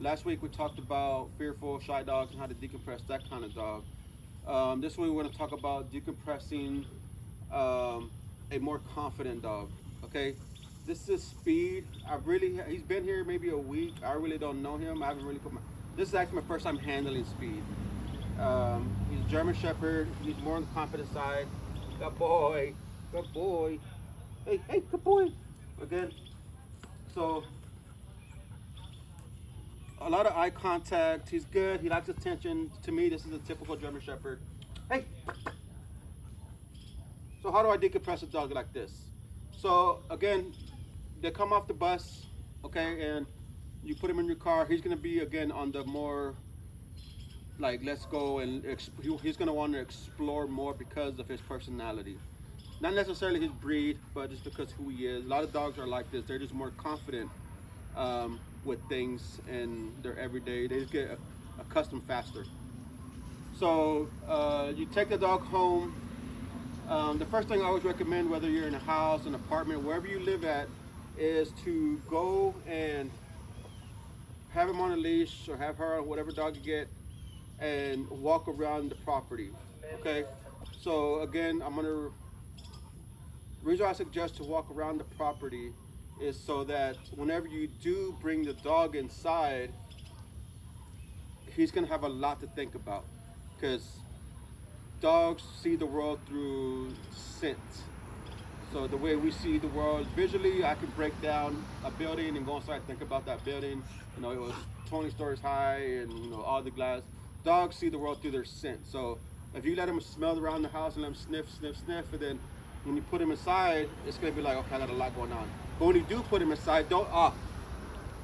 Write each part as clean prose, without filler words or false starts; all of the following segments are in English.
Last week we talked about fearful, shy dogs and how to decompress that kind of dog. This week we're going to talk about decompressing um, a more confident dog. Okay, this is Speed. He's been here maybe a week. I really don't know him. I haven't really put my. This is actually my first time handling Speed. He's a German Shepherd. He's more on the confident side. Good boy, good boy. Hey, good boy. Again, so a lot of eye contact. He's good. He likes attention. To me, this is a typical German Shepherd. Hey. So how do I decompress a dog like this? So again, they come off the bus, okay, and you put him in your car. He's gonna be again on the more like let's go and he's gonna want to explore more because of his personality. Not necessarily his breed, but just because who he is. A lot of dogs are like this. They're just more confident with things and their everyday. They just get accustomed faster. So you take the dog home. The first thing I always recommend, whether you're in a house, an apartment, wherever you live at, is to go and have him on a leash or have her on whatever dog you get and walk around the property. Okay? So again, reason I suggest to walk around the property is so that whenever you do bring the dog inside, he's gonna have a lot to think about because dogs see the world through scent. So the way we see the world visually, I can break down a building and go inside and think about that building. You know, it was 20 stories high and all the glass. Dogs see the world through their scent. So if you let them smell around the house and let them sniff, sniff, sniff, and then when you put them inside, it's gonna be like, okay, I got a lot going on. But when you do put them inside, don't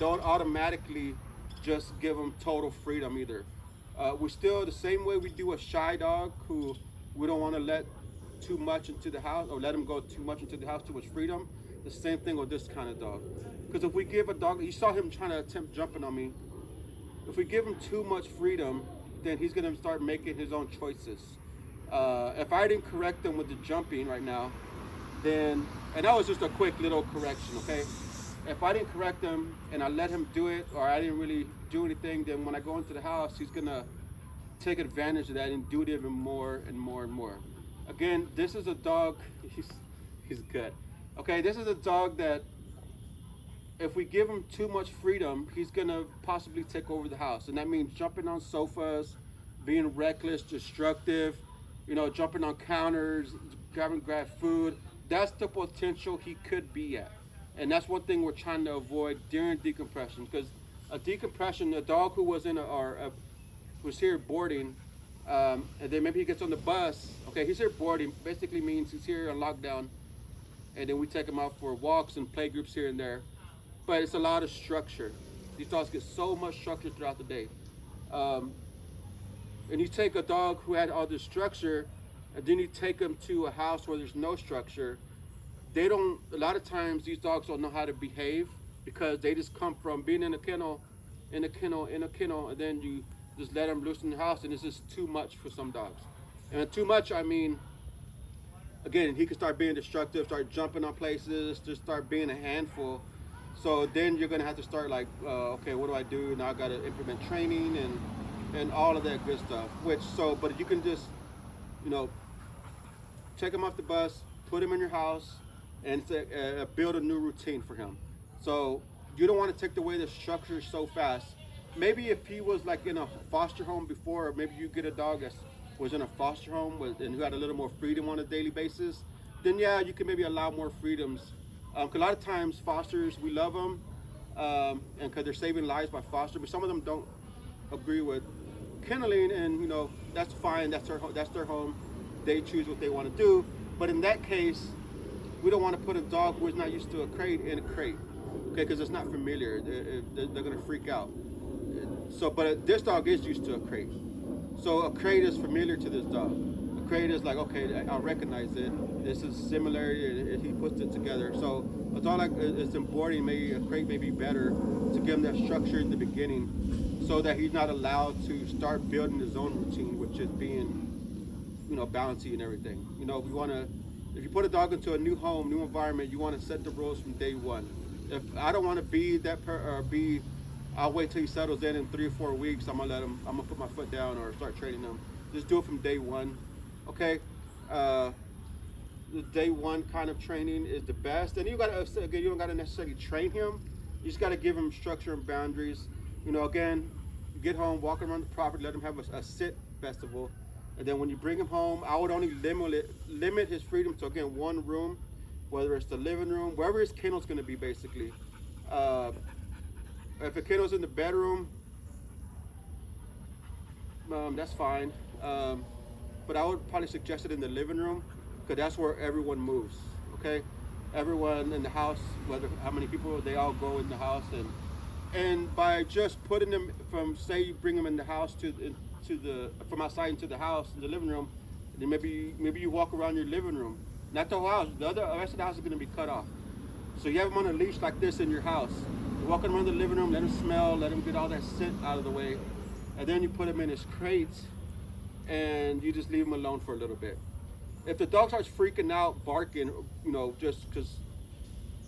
automatically just give them total freedom either. We're still the same way we do a shy dog who we don't want to let too much into the house or let him go too much into the house, too much freedom. The same thing with this kind of dog. Because if we give a dog, you saw him trying to attempt jumping on me. If we give him too much freedom, then he's going to start making his own choices. If I didn't correct him with the jumping right now, then, and that was just a quick little correction, okay? If I didn't correct him and I let him do it, or I didn't really do anything, then when I go into the house, he's gonna take advantage of that and do it even more and more and more. Again, this is a dog, he's good. Okay, this is a dog that if we give him too much freedom, he's gonna possibly take over the house. And that means jumping on sofas, being reckless, destructive, jumping on counters, grab food. That's the potential he could be at. And that's one thing we're trying to avoid during decompression, because a decompression, a dog who was was here boarding, and then maybe he gets on the bus. Okay, he's here boarding. Basically means he's here on lockdown, and then we take him out for walks and play groups here and there. But it's a lot of structure. These dogs get so much structure throughout the day. And you take a dog who had all this structure, and then you take him to a house where there's no structure. A lot of times these dogs don't know how to behave because they just come from being in a kennel, and then you just let them loose in the house, and it's just too much for some dogs. And too much, I mean, again, he can start being destructive, start jumping on places, just start being a handful. So then you're gonna have to start like, okay, what do I do? Now I gotta implement training and all of that good stuff. But you can just, take him off the bus, put him in your house, and build a new routine for him. So you don't want to take away the structure so fast. Maybe if he was like in a foster home before, or maybe you get a dog that was in a foster home and who had a little more freedom on a daily basis, then yeah, you can maybe allow more freedoms. Because a lot of times fosters, we love them, and because they're saving lives by foster, but some of them don't agree with kenneling, and that's fine. That's their home. They choose what they want to do. But in that case, we don't want to put a dog who is not used to a crate in a crate, okay? Because it's not familiar. They're going to freak out. But this dog is used to a crate. So a crate is familiar to this dog. A crate is like, okay, I recognize it. This is similar. He puts it together. So a dog like it's in boarding, maybe a crate may be better to give him that structure in the beginning, so that he's not allowed to start building his own routine, which is being, bouncy and everything. We want to. If you put a dog into a new home, new environment, you want to set the rules from day one. If I don't want to be I'll wait till he settles in 3 or 4 weeks. I'm gonna put my foot down or start training him. Just do it from day one, okay? The day one kind of training is the best. And you don't gotta necessarily train him. You just gotta give him structure and boundaries. Again, get home, walk around the property, let him have a sit festival. And then when you bring him home, I would only limit his freedom to, again, one room, whether it's the living room, wherever his kennel's gonna be, basically. If a kennel's in the bedroom, that's fine. But I would probably suggest it in the living room, because that's where everyone moves, okay? Everyone in the house, whether how many people, they all go in the house. And by just putting them from, say you bring them in the house from outside into the house, in the living room, then maybe you walk around your living room. Not the whole house, the rest of the house is gonna be cut off. So you have them on a leash like this in your house. You're walking around the living room, let them smell, let them get all that scent out of the way. And then you put him in his crate and you just leave him alone for a little bit. If the dog starts freaking out, barking, just because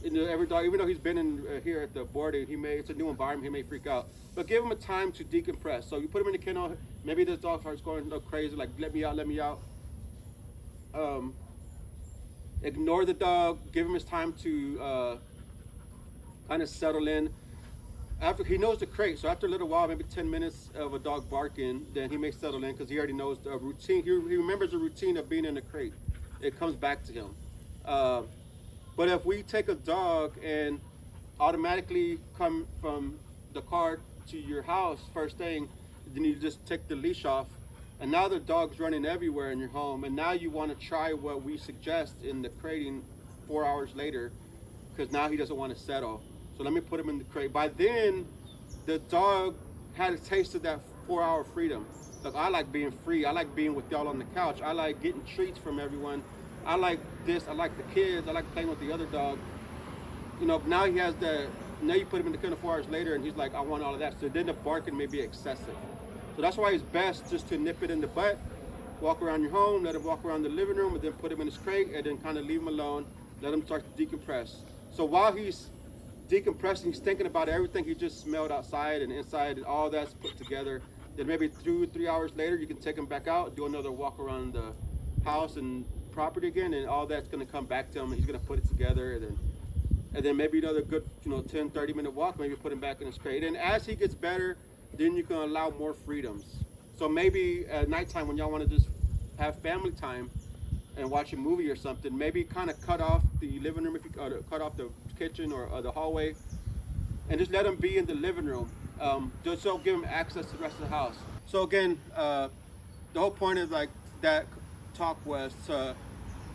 every dog, even though he's been in here at the boarding, it's a new environment, he may freak out. But give him a time to decompress. So you put him in the kennel, maybe this dog starts going crazy, like let me out. Ignore the dog, give him his time to kind of settle in. After he knows the crate, so after a little while, maybe 10 minutes of a dog barking, then he may settle in because he already knows the routine. He remembers the routine of being in the crate. It comes back to him. But if we take a dog and automatically come from the car to your house first thing, then you just take the leash off, and now the dog's running everywhere in your home, and now you want to try what we suggest in the crating 4 hours later, because now he doesn't want to settle. So let me put him in the crate. By then, the dog had a taste of that 4-hour freedom. Look, I like being free. I like being with y'all on the couch. I like getting treats from everyone. I like this. I like the kids. I like playing with the other dog. Now he has now you put him in the kennel 4 hours later and he's like, I want all of that. So then the barking may be excessive. So that's why it's best just to nip it in the butt, walk around your home, let him walk around the living room, and then put him in his crate and then kind of leave him alone, let him start to decompress. So while he's decompressing, he's thinking about everything he just smelled outside and inside, and all that's put together. Then maybe 2-3 hours later, you can take him back out, do another walk around the house and property again, and all that's going to come back to him, and he's going to put it together, and then maybe another good 10-30 minute walk, maybe put him back in his crate. And as he gets better, then you can allow more freedoms. So maybe at nighttime when y'all want to just have family time and watch a movie or something, maybe kind of cut off the living room, cut off the kitchen or the hallway, and just let them be in the living room. Just so give them access to the rest of the house. So again, the whole point is like that talk was to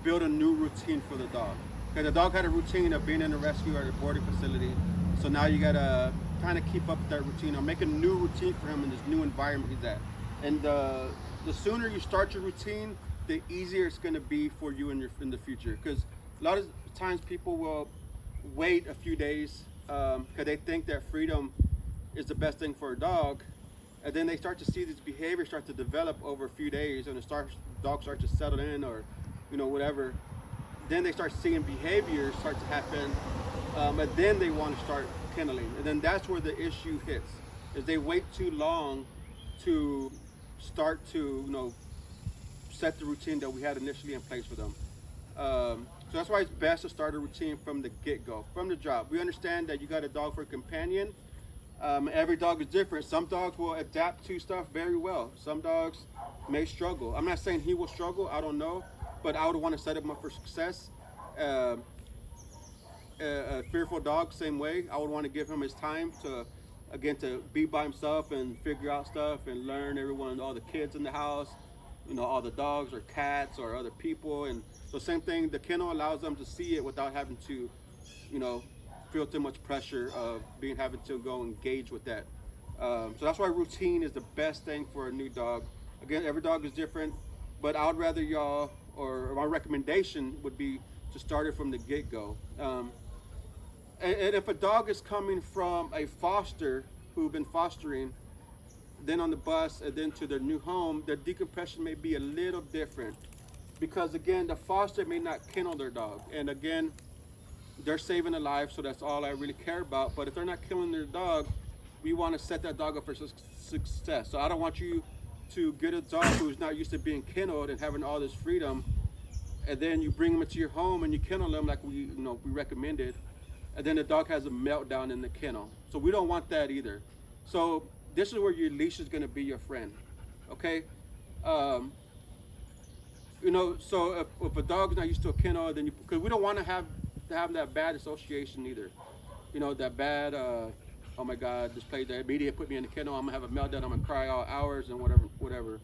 build a new routine for the dog. Okay, the dog had a routine of being in a rescue or a boarding facility, so now you gotta kind of keep up that routine or make a new routine for him in this new environment he's at. And the sooner you start your routine, the easier it's going to be for you in the future. Because a lot of times people will wait a few days because they think that freedom is the best thing for a dog, and then they start to see this behavior start to develop over a few days, and the dog starts to settle in, or whatever. Then they start seeing behaviors start to happen, and then they want to start kenneling, and then that's where the issue hits. Is they wait too long to start to set the routine that we had initially in place for them. So that's why it's best to start a routine from the get-go, from the job. We understand that you got a dog for a companion. Every dog is different. Some dogs will adapt to stuff very well. Some dogs may struggle. I'm not saying he will struggle, I don't know, but I would want to set him up for success. A fearful dog, same way. I would want to give him his time to be by himself and figure out stuff and learn all the kids in the house, all the dogs or cats or other people. And so same thing, the kennel allows them to see it without having to, feel too much pressure of having to go engage with that. So that's why routine is the best thing for a new dog. Again, every dog is different, but I would rather y'all, or my recommendation would be to start it from the get-go. And if a dog is coming from a foster who've been fostering, then on the bus and then to their new home, their decompression may be a little different, because again, the foster may not kennel their dog, and again, they're saving a life, so that's all I really care about. But if they're not killing their dog, we want to set that dog up for success. So I don't want you to get a dog who's not used to being kenneled and having all this freedom, and then you bring him into your home and you kennel him like we recommended, and then the dog has a meltdown in the kennel. So we don't want that either. So this is where your leash is going to be your friend. Okay. So if a dog's not used to a kennel, then because we don't want to have that bad association either. That bad, oh my God, this place, the media put me in the kennel, I'm gonna have a meltdown, I'm gonna cry all hours and whatever.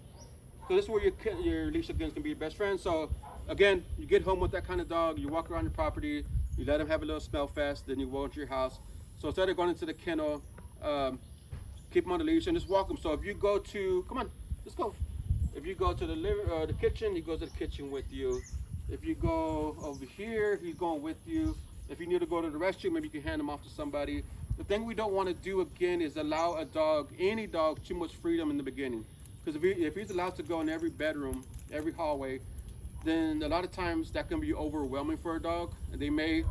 So this is where your leash again can be your best friend. So again, you get home with that kind of dog, you walk around your property, you let him have a little smell fest, then you go into your house. So instead of going into the kennel, keep him on the leash and just walk him. So if you go to, come on, let's go. If you go to the kitchen, he goes to the kitchen with you. If you go over here, he's going with you. If you need to go to the restroom, maybe you can hand him off to somebody. The thing we don't want to do again is allow any dog, too much freedom in the beginning. Because if he's allowed to go in every bedroom, every hallway, then a lot of times that can be overwhelming for a dog. And they may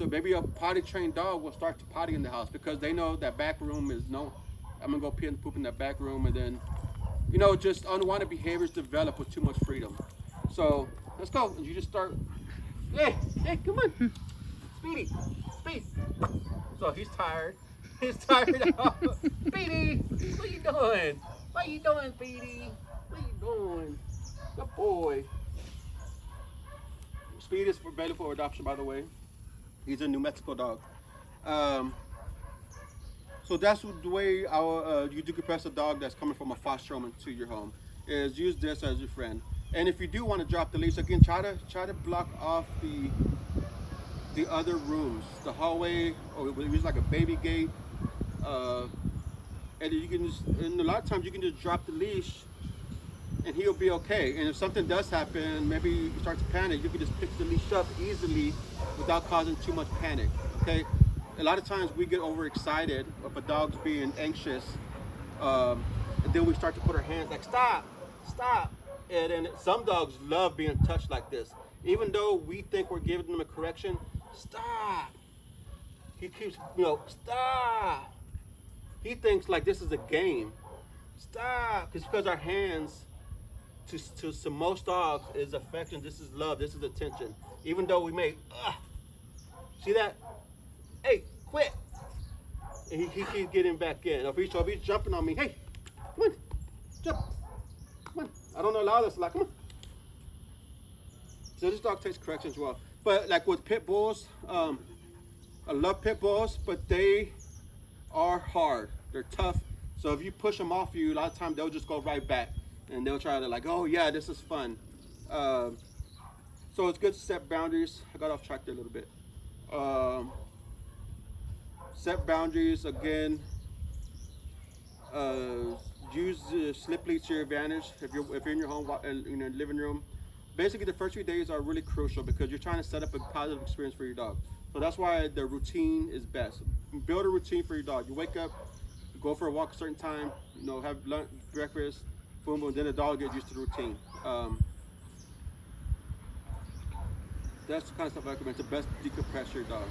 maybe a potty trained dog will start to potty in the house because they know that back room is I'm gonna go pee and poop in that back room, and then, just unwanted behaviors develop with too much freedom. So let's go. You just start, hey, come on. Speedy. So he's tired. He's tired out. Speedy, what you doing? What you doing, Speedy? What you doing? Good boy. Speedy is available for adoption, by the way. He's a New Mexico dog. So that's the way you decompress a dog that's coming from a foster home into your home. Is use this as your friend. And if you do want to drop the leash, again, try to block off the other rooms, the hallway, or use like a baby gate. And you can and a lot of times you can just drop the leash, and he'll be okay. And if something does happen, maybe you start to panic, you can just pick the leash up easily without causing too much panic. Okay. A lot of times we get overexcited if a dog's being anxious, and then we start to put our hands like stop. And then some dogs love being touched like this. Even though we think we're giving them a correction, stop. He keeps, stop. He thinks like this is a game. Stop. Because our hands, to most dogs, is affection. This is love. This is attention. Even though we may, see that? Hey, quit. And he keeps getting back in. If he's jumping on me, hey, come on, jump. Come on. I don't allow this. Like, come on. So this dog takes correction as well. But like with pit bulls, I love pit bulls, but they are hard. They're tough. So if you push them off you, a lot of times they'll just go right back. And they'll try to like, oh yeah, this is fun. So it's good to set boundaries. I got off track there a little bit. Set boundaries again. Use the slip leash to your advantage. If you're in your home, in your living room, basically the first few days are really crucial because you're trying to set up a positive experience for your dog. So that's why the routine is best. Build a routine for your dog. You wake up, you go for a walk a certain time, have lunch, breakfast, boom, boom. Then the dog gets used to the routine. That's the kind of stuff I recommend to best decompress your dog.